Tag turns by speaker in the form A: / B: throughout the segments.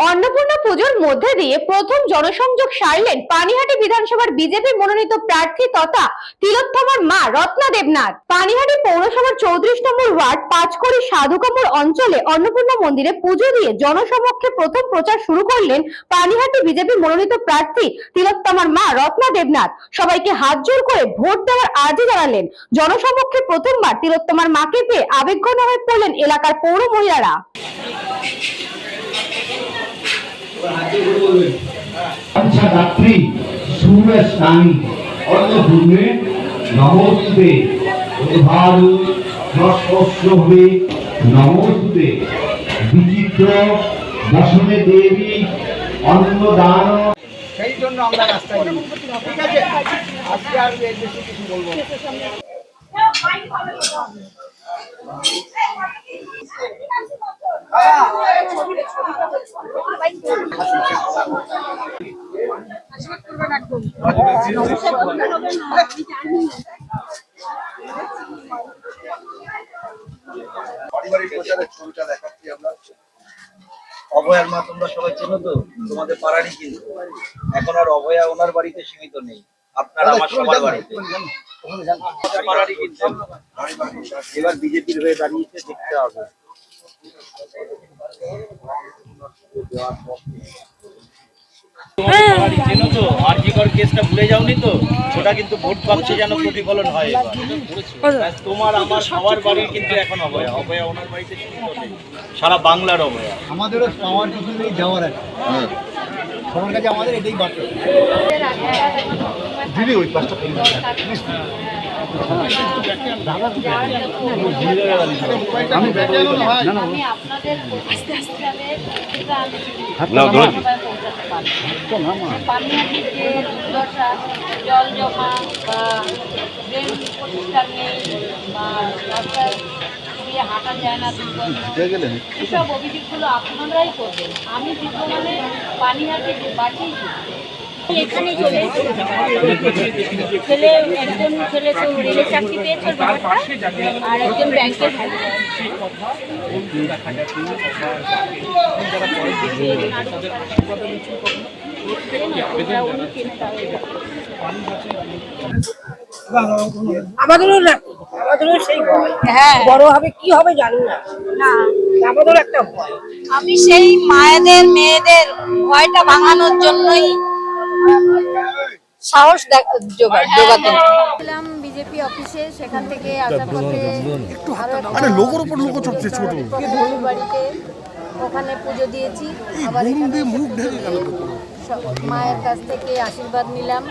A: অন্নপূর্ণা পুজোর মধ্যে দিয়ে প্রথম জনসংযোগ সারলেন পানিহাটি বিধানসভার বিজেপি মনোনীত প্রার্থী তথা তিলোত্তমার মা রত্না দেবনাথ। পানিহাটি পৌরসভার 34 নম্বর ওয়ার্ড পাঁচকড়ি সাধুকামুর অঞ্চলে অন্নপূর্ণা মন্দিরে পুজো দিয়ে জনসমক্ষে প্রথম প্রচার শুরু করলেন পানিহাটি বিজেপি মনোনীত প্রার্থী তিলোত্তমার মা রত্না দেবনাথ। সবাইকে হাত জোর করে ভোট দেওয়ার আর্জি জানালেন। জনসমক্ষে প্রথমবার তিলোত্তমার মাকে পেয়ে আবেগঘন হয়ে পড়লেন এলাকার পৌর মহিলারা।
B: अच्छा रात्रि सूर्य स्नानी अन्नपूर्णे नमोस्तुते उद्भारु नश्वश्रवे नमोस्तुते विचित्र दशमे देवी अन्नदान
C: সেই জন্য আমরা রাস্তায় নেই। ঠিক আছে, আজকে আর এর বেশি কিছু বলবো না।
D: পারিবারিক প্রচারের ছবিটা দেখাচ্ছি আমরা। অভয়ার মা তোমরা সবাই চেনো তো, তোমাদের পাড়ারই কিন্তু। এখন আর অভয়া ওনার বাড়িতে সীমিত নেই, আপনার আমার সবার বাড়িতে পাড়ারই কিন্তু। এবার বিজেপির হয়ে দাঁড়িয়েছে, দেখতে হবে। চেনো তো, আরজিকর কেসটা ভুলে যাওনি তো? ওটা কিন্তু ভোট বাক্সে যেন প্রতিফলন হয়। তোমার আমার সবার বাড়ির কিন্তু এখন অভয়া। অভয়া ওনার বাড়িতে সীমিত নেই, সারা বাংলার অভয়া।
C: আমাদেরও পাওয়ার কিছু নেই, যাওয়ার আছে। সবার কাছে আমাদের এটাই বার্তা। দিদি ওই পাঁচটা
E: জল জমা বা ড্রেন পরিষ্কার নেই বা রাস্তায় দিয়ে হাঁটা যায় না, এসব অভিযোগগুলো আপনারাই করবেন। আমি বর্তমানে পানিহাটি বাঁচিয়ে এখানে চলে ছেলে, একজন ছেলে তো রেলের চাকরি পেয়েছে আর একজন ব্যাংকে
F: আমাদেরও সেই ভয়। হ্যাঁ, বড় হবে কি হবে জানি না, আমাদেরও একটা ভয়।
E: আমি সেই মায়েদের মেয়েদের ভয়টা ভাঙানোর জন্যই সাহস জোগাতে বিজেপি অফিসে, সেখান থেকে আসার পথে বাড়িতে ওখানে পুজো দিয়েছি। আবার মায়ের কাছ থেকে আশীর্বাদ নিলাম।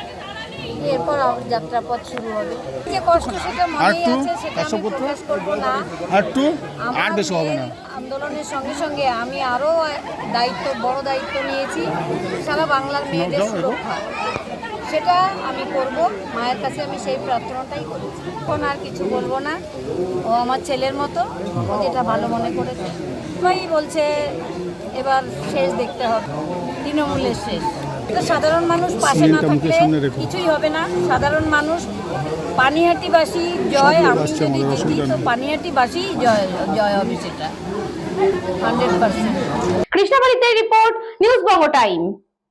E: এরপর যাত্রাপথ শুরু হবে। যে কষ্ট সেটা মনেই আছে, সেটা আমি প্রকাশ করবো না। আন্দোলনের সঙ্গে সঙ্গে আমি আরো বড় দায়িত্ব নিয়েছি সারা বাংলার মেয়েদের সুরক্ষা। সেটা আমি করব। মায়ের কাছে আমি সেই প্রার্থনাটাই করেছি। এখন আর কিছু বলবো না। ও আমার ছেলের মতো, ও যেটা ভালো মনে করেছে। সবাই বলছে এবার শেষ দেখতে হবে, তৃণমূলের শেষ। সাধারণ মানুষ পাশে না থাকলে কিছুই হবে না। সাধারণ মানুষ, পানিহাটিবাসী জয়। আমি যদি দেখি তো পানিহাটিবাসী জয় হবে, সেটা 100%।
A: কৃষ্ণাবাড়িতে report, news Banga time.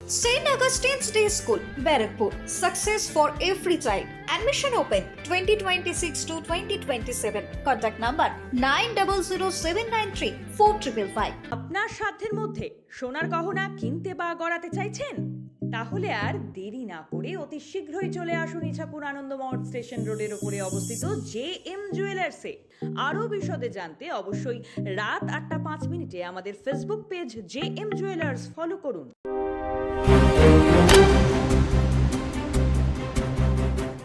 G: St. Augustine's Day School, Barrackpur. Success for every child. Admission open 2026 to 2027. Contact number 9007934555.
H: আপনার সাধ্যের মধ্যে সোনার গহনা কিনতে বা গড়াতে চাইছেন? তাহলে আর দেরি না করে অতি শীঘ্রই চলে আসুন ইছাপুর আনন্দমঠ স্টেশন রোডের উপরে অবস্থিত JM জুয়েলার্সে। আরও বিশদে জানতে অবশ্যই রাত 8টা 5 মিনিটে আমাদের Facebook page JM jewellers follow করুন।